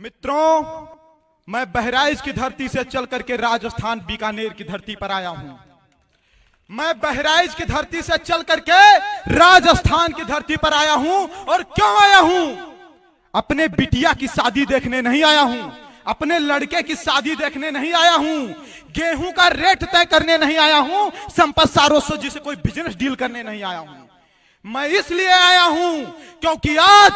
मित्रों, मैं बहराइच की धरती से चल करके राजस्थान बीकानेर की धरती पर आया हूं। मैं बहराइच की धरती से चल करके राजस्थान की धरती पर आया हूं। और क्यों आया हूं? अपने बिटिया की शादी देखने नहीं आया हूं, अपने लड़के की शादी देखने नहीं आया हूं, गेहूं का रेट तय करने नहीं आया हूं, संपत सारों जी से कोई बिजनेस डील करने नहीं आया हूं। मैं इसलिए आया हूं क्योंकि आज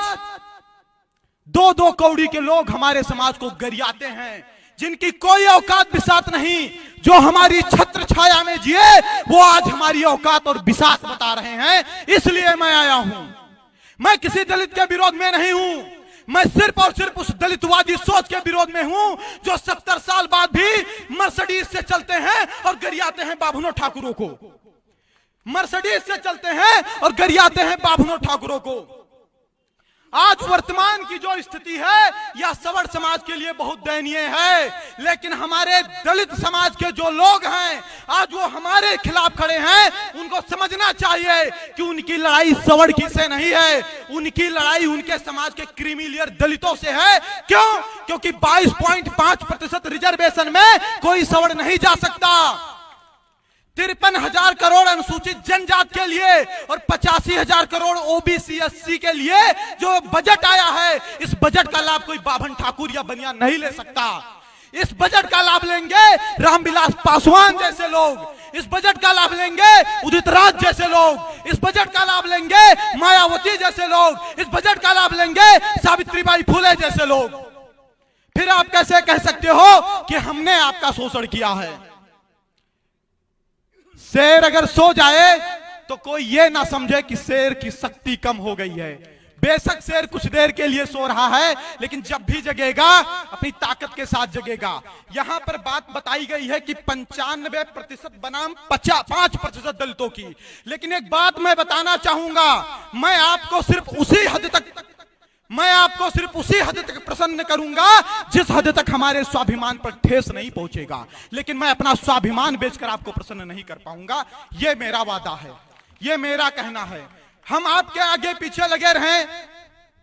दो दो कौड़ी के लोग हमारे समाज को गरियाते हैं, जिनकी कोई औकात बिसात नहीं, जो हमारी छत्र छाया में जिए, वो आज हमारी औकात और बिसात बता रहे हैं। इसलिए मैं आया हूं। मैं किसी दलित के विरोध में नहीं हूं, मैं सिर्फ और सिर्फ उस दलितवादी सोच के विरोध में हूं जो 70 साल बाद भी मर्सिडीज से चलते हैं और गरियाते हैं बाभनों ठाकुरों को। मर्सिडीज से चलते हैं और गरियाते हैं बाभनों ठाकुरों को। आज वर्तमान की जो स्थिति है यह सवर्ण समाज के लिए बहुत दयनीय है, लेकिन हमारे दलित समाज के जो लोग हैं आज वो हमारे खिलाफ खड़े हैं। उनको समझना चाहिए कि उनकी लड़ाई सवर्ण की से नहीं है, उनकी लड़ाई उनके समाज के क्रीमी लेयर दलितों से है। क्यों? क्योंकि 22.5% रिजर्वेशन में कोई सवर्ण नहीं जा सकता। 53,000 करोड़ अनुसूचित जनजाति के लिए और 85,000 करोड़ ओबीसी एससी के लिए जो बजट आया है, इस बजट का लाभ कोई बाभन ठाकुर या बनिया नहीं ले सकता। इस बजट का लाभ लेंगे रामविलास पासवान जैसे लोग, इस बजट का लाभ लेंगे उदित राज जैसे लोग, इस बजट का लाभ लेंगे मायावती जैसे लोग, इस बजट का लाभ लेंगे सावित्रीबाई फुले जैसे लोग। फिर आप कैसे कह सकते हो कि हमने आपका शोषण किया है? शेर अगर सो जाए तो कोई ये ना समझे कि शेर की शक्ति कम हो गई है। बेशक शेर कुछ देर के लिए सो रहा है, लेकिन जब भी जगेगा अपनी ताकत के साथ जगेगा। यहां पर बात बताई गई है कि 95% बनाम 5% दलितों की। लेकिन एक बात मैं बताना चाहूंगा, मैं आपको सिर्फ उसी हद तक प्रसन्न करूंगा जिस हद तक हमारे स्वाभिमान पर ठेस नहीं पहुंचेगा। लेकिन मैं अपना स्वाभिमान बेचकर आपको प्रसन्न नहीं कर पाऊंगा। यह मेरा वादा है, यह मेरा कहना है। हम आपके आगे पीछे लगे रहें,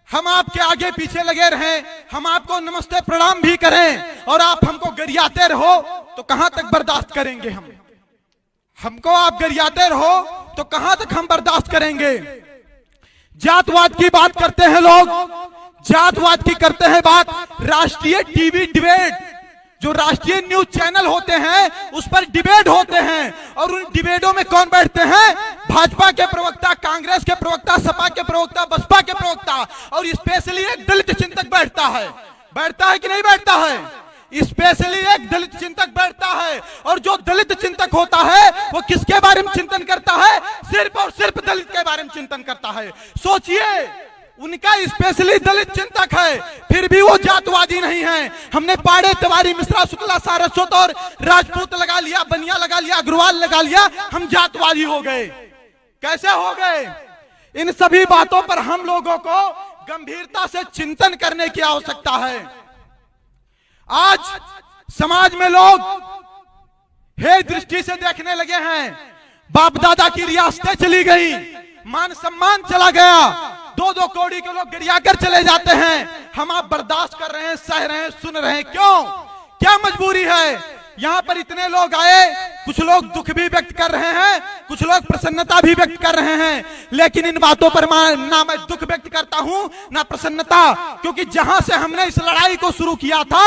हम आपके आगे पीछे लगे रहें, हम आपको नमस्ते प्रणाम भी करें और आप हमको गरियाते रहो तो कहां तक बर्दाश्त करेंगे? हमको आप गरियाते रहो तो कहां तक हम बर्दाश्त करेंगे? जातवाद की बात करते हैं लोग, जातवाद की करते हैं बात। राष्ट्रीय टीवी डिबेट, जो राष्ट्रीय न्यूज चैनल होते हैं उस पर डिबेट होते हैं, और उन डिबेटों में कौन बैठते हैं? भाजपा के प्रवक्ता, कांग्रेस के प्रवक्ता, सपा के प्रवक्ता, बसपा के प्रवक्ता, और स्पेशली एक दलित चिंतक बैठता है। बैठता है कि नहीं बैठता है? स्पेशली एक दलित चिंतक बैठता है। और जो दलित चिंतक होता है वो किसके बारे में चिंतन करता है? सिर्फ और सिर्फ दलित के बारे में चिंतन करता है। सोचिए, उनका स्पेशली दलित चिंतक है, फिर भी वो जातवादी नहीं है। हमने पाड़े, तिवारी, मिश्रा, शुक्ला, सारस्वत और राजपूत लगा लिया, बनिया लगा लिया, अग्रवाल लगा लिया, हम जातवादी हो गए। कैसे हो गए? इन सभी बातों पर हम लोगों को गंभीरता से चिंतन करने की आवश्यकता है। आज समाज में लोग हे दृष्टि से देखने लगे हैं। बाप दादा की रियासतें चली गई, मान सम्मान चला गया, दो दो कौड़ी के लोग गिरियाकर चले जाते हैं। हम आप बर्दाश्त कर रहे हैं, सह रहे हैं, सुन रहे हैं। क्यों? क्या मजबूरी है? यहां पर इतने लोग आए, कुछ लोग दुख भी व्यक्त कर रहे हैं, कुछ लोग प्रसन्नता भी व्यक्त कर रहे हैं, लेकिन इन बातों पर ना मैं दुख व्यक्त करता हूं ना प्रसन्नता, क्योंकि जहां से हमने इस लड़ाई को शुरू किया था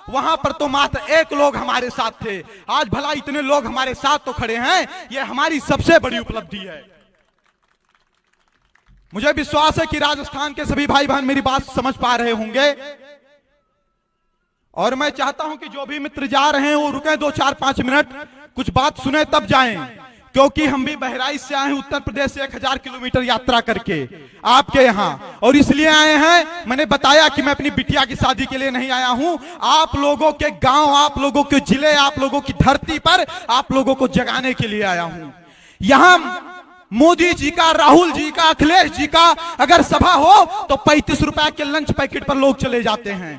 वहां पर तो मात्र एक लोग हमारे साथ थे। आज भला इतने लोग हमारे साथ तो खड़े हैं, यह हमारी सबसे बड़ी उपलब्धि है। मुझे विश्वास है कि राजस्थान के सभी भाई बहन मेरी बात समझ पा रहे होंगे, और मैं चाहता हूं कि जो भी मित्र जा रहे हैं वो रुके 2-4-5 मिनट, कुछ बात सुने तब जाएं, क्योंकि हम भी बहराइच से आए हैं, उत्तर प्रदेश से 1000 किलोमीटर यात्रा करके आपके यहाँ, और इसलिए आए हैं। मैंने बताया कि मैं अपनी बिटिया की शादी के लिए नहीं आया हूं, आप लोगों के गांव, आप लोगों के जिले, आप लोगों की धरती पर आप लोगों को जगाने के लिए आया हूं। यहां मोदी जी का, राहुल जी का, अखिलेश जी का अगर सभा हो तो 35 रुपए के लंच पैकेट पर लोग चले जाते हैं।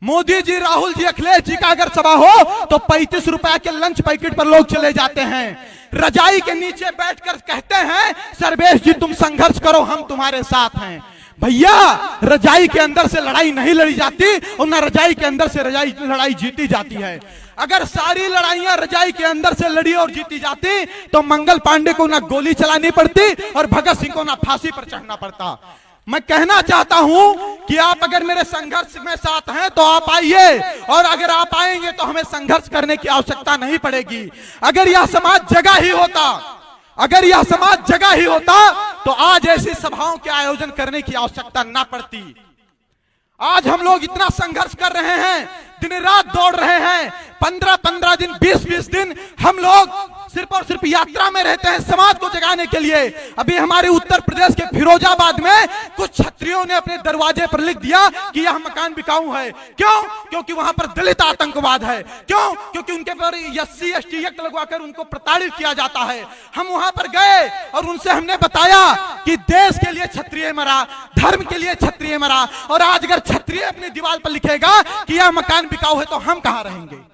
मोदी जी, राहुल जी, अखिलेश जी का अगर सभा हो तो 35 रुपए के लंच पैकेट पर लोग चले जाते हैं। रजाई के नीचे बैठकर कहते हैं सर्वेश जी तुम संघर्ष करो, हम तुम्हारे साथ हैं। भैया रजाई के अंदर से लड़ाई नहीं लड़ी जाती और ना रजाई के अंदर से लड़ाई जीती जाती है। अगर सारी लड़ाइयां रजाई के अंदर से लड़ी और जीती जाती तो मंगल पांडे को ना गोली चलानी पड़ती और भगत सिंह को ना फांसी पर चढ़ना पड़ता। मैं कहना चाहता हूं कि आप अगर मेरे संघर्ष में साथ हैं तो आप आइए, और अगर आप आएंगे तो हमें संघर्ष करने की आवश्यकता नहीं पड़ेगी। अगर यह समाज जगह ही होता, अगर यह समाज जगह ही होता तो आज ऐसी सभाओं के आयोजन करने की आवश्यकता ना पड़ती। आज हम लोग इतना संघर्ष कर रहे हैं, दिन रात दौड़ रहे हैं, 15-15 दिन 20-20 दिन हम लोग सिर्फ और सिर्फ यात्रा में रहते हैं समाज को जगाने के लिए। अभी हमारे उत्तर प्रदेश के फिरोजाबाद में कुछ छत्रियों ने अपने दरवाजे पर लिख दिया कि यह मकान बिकाऊ है। क्यों? क्योंकि वहां पर दलित आतंकवाद है। क्यों? क्योंकि उनके पर SC ST एक्ट लगवाकर उनको प्रताड़ित किया जाता है। हम वहां पर गए और उनसे हमने बताया कि देश के लिए क्षत्रिय मरा, धर्म के लिए क्षत्रिय मरा, और आज अगर क्षत्रिय अपनी दीवार पर लिखेगा कि यह मकान बिकाऊ है तो हम कहां रहेंगे?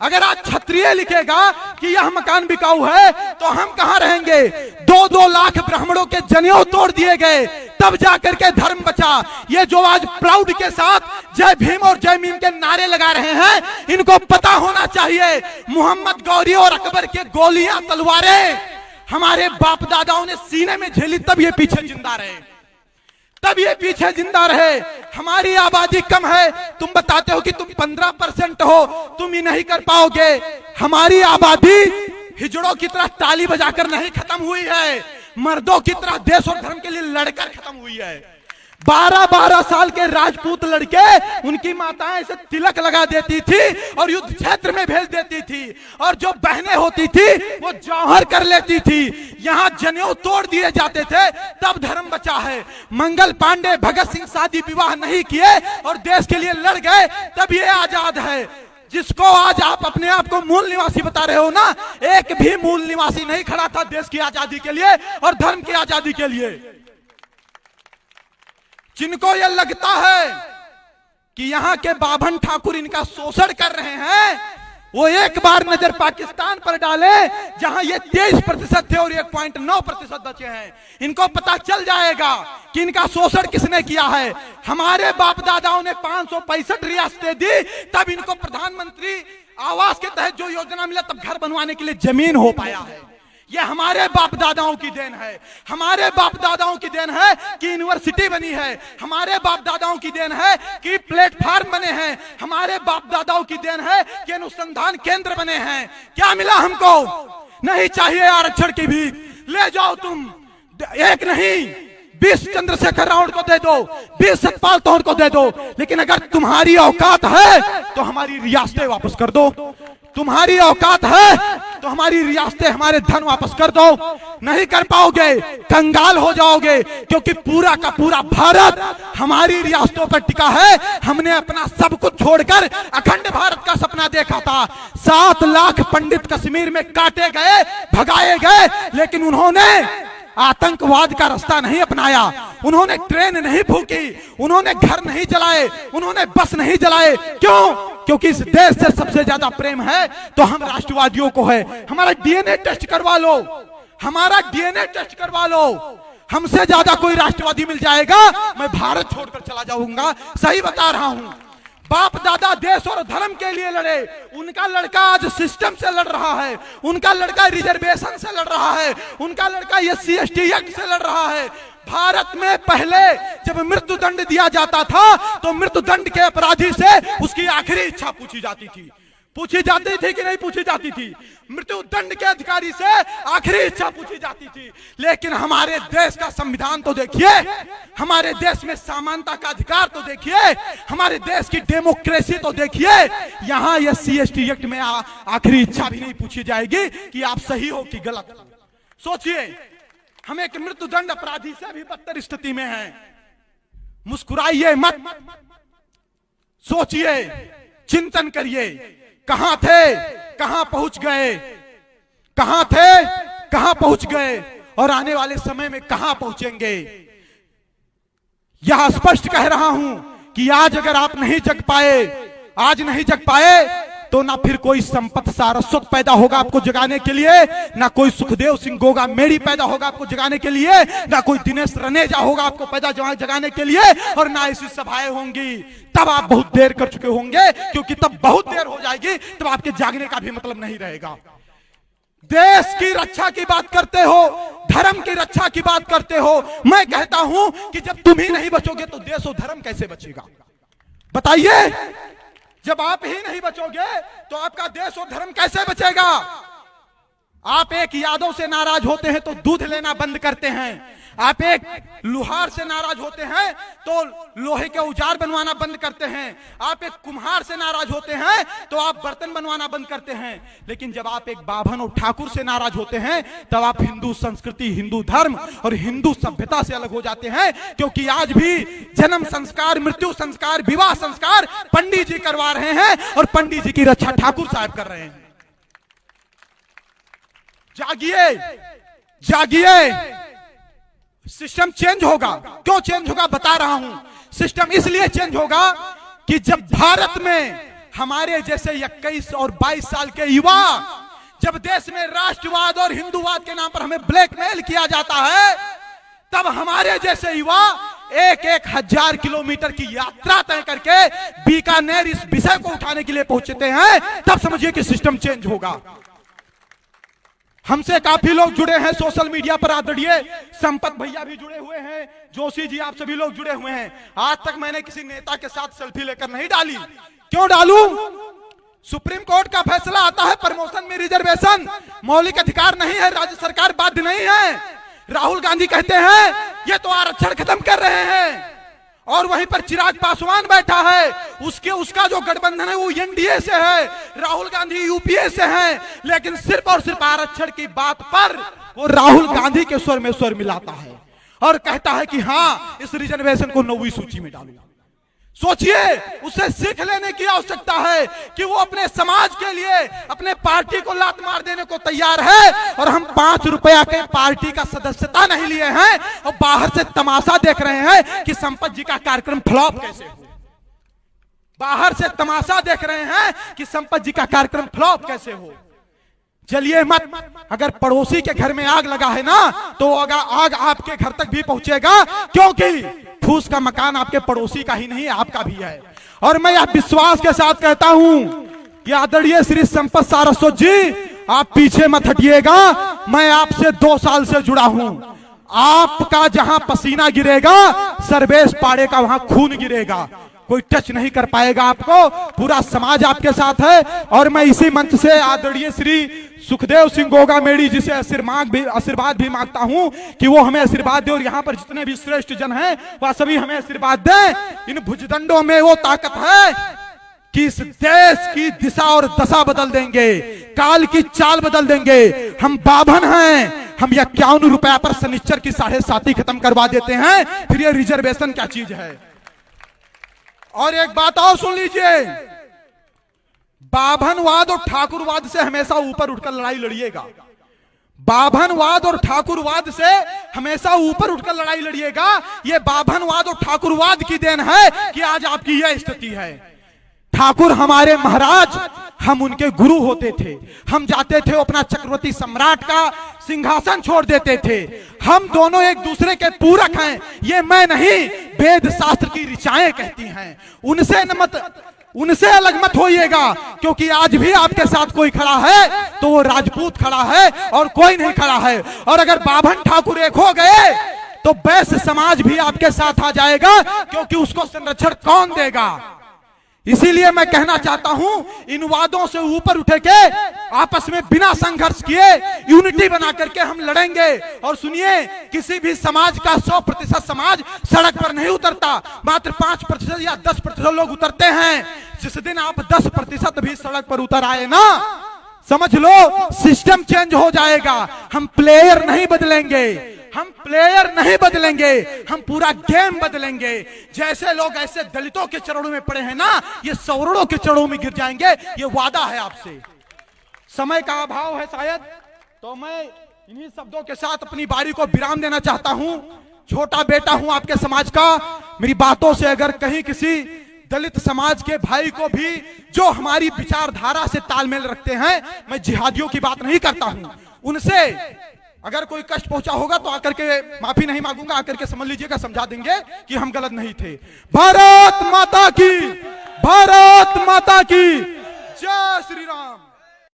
अगर आज क्षत्रिय लिखेगा कि यह मकान बिकाऊ है तो हम कहां रहेंगे? 2-2 लाख ब्राह्मणों के जनेऊ तोड़ दिए गए, तब जाकर के धर्म बचा। ये जो आज प्राउड के साथ जय भीम और जय मीम के नारे लगा रहे हैं, इनको पता होना चाहिए मोहम्मद गौरी और अकबर के गोलियां तलवारें हमारे बाप दादाओं ने सीने में झेली, तब ये पीछे जिंदा रहे, तब ये पीछे जिंदा रहे। हमारी आबादी कम है, तुम बताते हो कि तुम 15% हो, तुम ही नहीं कर पाओगे। हमारी आबादी हिजड़ों की तरह ताली बजाकर नहीं खत्म हुई है, मर्दों की तरह देश और धर्म के लिए लड़कर खत्म हुई है। 12-12 साल के राजपूत लड़के, उनकी माताएं इसे तिलक लगा देती थी और युद्ध क्षेत्र में भेज देती थी, और जो बहनें होती थी वो जौहर कर लेती थी। यहाँ जनेऊ तोड़ दिए जाते थे, तब धर्म बचा है। मंगल पांडे, भगत सिंह शादी विवाह नहीं किए और देश के लिए लड़ गए, तब ये आजाद है। जिसको आज आप अपने आप को मूल निवासी बता रहे हो ना, एक भी मूल निवासी नहीं खड़ा था देश की आजादी के लिए और धर्म की आजादी के लिए। जिनको यह लगता है कि यहां के बाभन ठाकुर इनका शोषण कर रहे हैं, वो एक बार नजर पाकिस्तान पर डाले जहां ये 23% थे और 1.9% बचे हैं। इनको पता चल जाएगा कि इनका शोषण किसने किया है। हमारे बाप दादाओं ने 565 रियासतें दी, तब इनको प्रधानमंत्री आवास के तहत जो योजना मिला, तब घर बनवाने के लिए जमीन हो पाया है। ये हमारे बाप दादाओं की देन है। हमारे बाप दादाओं की देन है कि यूनिवर्सिटी बनी है। हमारे बाप दादाओं की देन है कि प्लेटफार्म बने हैं। हमारे बाप दादाओं की देन है कि अनुसंधान केंद्र बने हैं। क्या मिला हमको? नहीं चाहिए आरक्षण की भी, ले जाओ तुम, एक नहीं 20 चंद्रशेखर रावण को दे दो, 20 सतपाल तोहर को दे दो, लेकिन अगर तुम्हारी औकात है तो हमारी रियासतें वापस कर दो। तुम्हारी औकात है तो हमारी रियासतें, हमारे धन वापस कर दो। नहीं कर पाओगे, कंगाल हो जाओगे, क्योंकि पूरा का पूरा भारत हमारी रियासतों पर टिका है। हमने अपना सब कुछ छोड़कर अखंड भारत का सपना देखा था। 7 लाख पंडित कश्मीर में काटे गए, भगाए गए, लेकिन उन्होंने आतंकवाद का रास्ता नहीं अपनाया। उन्होंने ट्रेन नहीं फूकी, उन्होंने घर नहीं जलाए, उन्होंने बस नहीं जलाए। क्यों? क्योंकि इस देश से सबसे ज्यादा प्रेम है तो हम राष्ट्रवादियों को है। हमारा DNA टेस्ट करवा लो, हमारा DNA टेस्ट करवा लो। हमसे ज्यादा कोई राष्ट्रवादी मिल जाएगा, मैं भारत छोड़कर चला जाऊंगा। सही बता रहा हूं। बाप दादा देश और धर्म के लिए लड़े, उनका लड़का आज सिस्टम से लड़ रहा है, उनका लड़का रिजर्वेशन से लड़ रहा है, उनका लड़का SC ST एक्ट से लड़ रहा है। भारत में पहले जब मृत्यु दंड दिया जाता था तो मृत्यु दंड के अपराधी से उसकी आखिरी इच्छा पूछी जाती थी। पूछी जाती थी कि नहीं पूछी जाती थी? मृत्यु दंड के अधिकारी से आखिरी इच्छा पूछी जाती थी। लेकिन हमारे देश का संविधान तो देखिए, हमारे देश में समानता का अधिकार तो देखिए, हमारे देश की डेमोक्रेसी तो देखिए। यहाँ SC ST एक्ट में आखिरी इच्छा भी नहीं पूछी जाएगी कि आप सही हो कि गलत। सोचिए, हम एक मृत्यु दंड अपराधी से भी बदतर स्थिति में हैं। मुस्कुराइए मत, सोचिए, चिंतन करिए, कहां थे, कहां पहुंच गए, कहां थे, कहां पहुंच गए, और आने वाले समय में कहां पहुंचेंगे। यह स्पष्ट कह रहा हूं कि आज अगर आप नहीं जग पाए, आज नहीं जग पाए, तो ना फिर कोई संपत सारस्वत पैदा होगा आपको जगाने के लिए, ना कोई सुखदेव सिंह गोगा मेरी पैदा होगा आपको जगाने के लिए, ना कोई दिनेश रनेजा होगा आपको पैदा जगाने के लिए, और ना ऐसी सभाएं होंगी। तब आप बहुत देर कर चुके होंगे, क्योंकि तब बहुत देर हो जाएगी, तब आपके जागने का भी मतलब नहीं रहेगा। देश की रक्षा की बात करते हो, धर्म की रक्षा की बात करते हो। मैं कहता हूं कि जब तुम ही नहीं बचोगे तो देश और धर्म कैसे बचेगा? बताइए, जब आप ही नहीं बचोगे तो आपका देश और धर्म कैसे बचेगा? आप एक यादव से नाराज होते हैं तो दूध लेना बंद करते हैं, आप एक लुहार से नाराज होते हैं तो लोहे के औजार बनवाना बंद करते हैं, आप एक कुम्हार से नाराज होते हैं तो आप बर्तन बनवाना बंद करते हैं। लेकिन जब आप एक बाभन और ठाकुर से नाराज होते हैं तब आप हिंदू संस्कृति, हिंदू धर्म और हिंदू सभ्यता से अलग हो जाते हैं। क्योंकि आज भी जन्म संस्कार, मृत्यु संस्कार, विवाह संस्कार पंडित जी करवा रहे हैं और पंडित जी की रक्षा ठाकुर साहब कर रहे हैं। जागिए, जागिए, सिस्टम चेंज होगा। क्यों चेंज होगा बता रहा हूं। सिस्टम इसलिए चेंज होगा कि जब भारत में हमारे जैसे 21 और 22 साल के युवा, जब देश में राष्ट्रवाद और हिंदूवाद के नाम पर हमें ब्लैकमेल किया जाता है, तब हमारे जैसे युवा 1-1 हजार किलोमीटर की यात्रा तय करके बीकानेर इस विषय को उठाने के लिए पहुंचते हैं। तब समझिए कि सिस्टम चेंज होगा। हमसे काफी लोग जुड़े हैं सोशल मीडिया पर, आदरणीय संपत भैया भी जुड़े हुए हैं, जोशी जी, आप सभी लोग जुड़े हुए हैं। आज तक मैंने किसी नेता के साथ सेल्फी लेकर नहीं डाली। क्यों डालूं? सुप्रीम कोर्ट का फैसला आता है, प्रमोशन में रिजर्वेशन मौलिक अधिकार नहीं है, राज्य सरकार बाध्य नहीं है। राहुल गांधी कहते हैं ये तो आरक्षण खत्म कर रहे हैं, और वहीं पर चिराग पासवान बैठा है, उसका जो गठबंधन है वो एनडीए से है, राहुल गांधी यूपीए से हैं, लेकिन सिर्फ और सिर्फ आरक्षण की बात पर वो राहुल गांधी के स्वर में स्वर मिलाता है और कहता है कि हाँ, इस रिजर्वेशन को 9वीं सूची में डालो। सोचिए, उसे सीख लेने की आवश्यकता है कि वो अपने समाज के लिए, अपने पार्टी को लात मार देने को तैयार है, और हम 5 रुपया के पार्टी का सदस्यता नहीं लिए हैं और बाहर से तमाशा देख रहे हैं कि संपत जी का कार्यक्रम फ्लॉप कैसे हो। बाहर से तमाशा देख रहे हैं कि संपत जी का कार्यक्रम फ्लॉप कैसे हो। चलिए मत, अगर पड़ोसी के घर में आग लगा है ना, तो आग आपके घर तक भी पहुंचेगा, क्योंकि फूस का मकान आपके पड़ोसी का ही नहीं, आपका भी है। और मैं यह विश्वास के साथ कहता हूं कि आदरणीय श्री संपत सारस्वत जी, आप पीछे मत हटिएगा। मैं आपसे 2 साल से जुड़ा हूं। आपका जहां पसीना गिरेगा, सर्वेश पाड़े का वहां खून गिरेगा। कोई टच नहीं कर पाएगा आपको, पूरा समाज आपके साथ है। और मैं इसी मंच से आदरणीय श्री सुखदेव सिंह गोगा मेरी जी से आशीर्वाद भी मांगता हूं कि वो हमें आशीर्वाद दे, और यहाँ पर जितने भी श्रेष्ठ जन हैं वह सभी हमें आशीर्वाद दें। इन भुजदंडों में वो ताकत है कि इस देश की दिशा और दशा बदल देंगे, काल की चाल बदल देंगे। हम बाभन हैं, हम 51 रुपया पर शनिश्चर की 7.5 खत्म करवा देते हैं, फिर ये रिजर्वेशन क्या चीज है। और एक बात और सुन लीजिए, बाभनवाद और ठाकुरवाद से हमेशा ऊपर उठकर लड़ाई लड़िएगा। बाभनवाद और ठाकुरवाद से हमेशा ऊपर उठकर लड़ाई लड़िएगा। ये बाभनवाद और ठाकुरवाद की देन है कि आज आपकी यह स्थिति है। ठाकुर हमारे महाराज, हम उनके गुरु होते थे। हम जाते थे, अपना चक्रवर्ती सम्राट का सिंहासन छोड़ देते थे। हम दोनों एक दूसरे के पूरक हैं, ये मैं नहीं, वेद शास्त्र की ऋचाएं कहती हैं। उनसे अलग मत होइएगा, क्योंकि आज भी आपके साथ कोई खड़ा है तो वो राजपूत खड़ा है और कोई नहीं खड़ा है। और अगर बाभन ठाकुर एक हो गए तो वैश्य समाज भी आपके साथ आ जाएगा, क्योंकि उसको संरक्षण कौन देगा। इसीलिए मैं कहना चाहता हूं, इन वादों से ऊपर उठे के आपस में बिना संघर्ष किए यूनिटी बना करके हम लड़ेंगे। और सुनिए, किसी भी समाज का 100% समाज सड़क पर नहीं उतरता, मात्र 5% या 10% लोग उतरते हैं। जिस दिन आप 10% भी सड़क पर उतर आए ना, समझ लो सिस्टम चेंज हो जाएगा। हम प्लेयर नहीं बदलेंगे, हम प्लेयर नहीं बदलेंगे, हम पूरा गेम बदलेंगे। जैसे लोग ऐसे दलितों के चरणों में पड़े हैं ना, ये सवर्णों के चरणों में गिर जाएंगे, ये वादा है आपसे। समय का अभाव है शायद, तो मैं इन्हीं शब्दों के साथ अपनी बारी को विराम देना चाहता हूं। छोटा बेटा हूं आपके समाज का, मेरी बातों से अगर कहीं किसी दलित समाज के भाई को भी जो हमारी विचारधारा से तालमेल रखते हैं, मैं जिहादियों की बात नहीं करता हूं, उनसे अगर कोई कष्ट पहुंचा होगा तो आकर के माफी नहीं मांगूंगा, आकर के समझ लीजिएगा, समझा देंगे कि हम गलत नहीं थे। भारत माता की, भारत माता की जय श्री राम।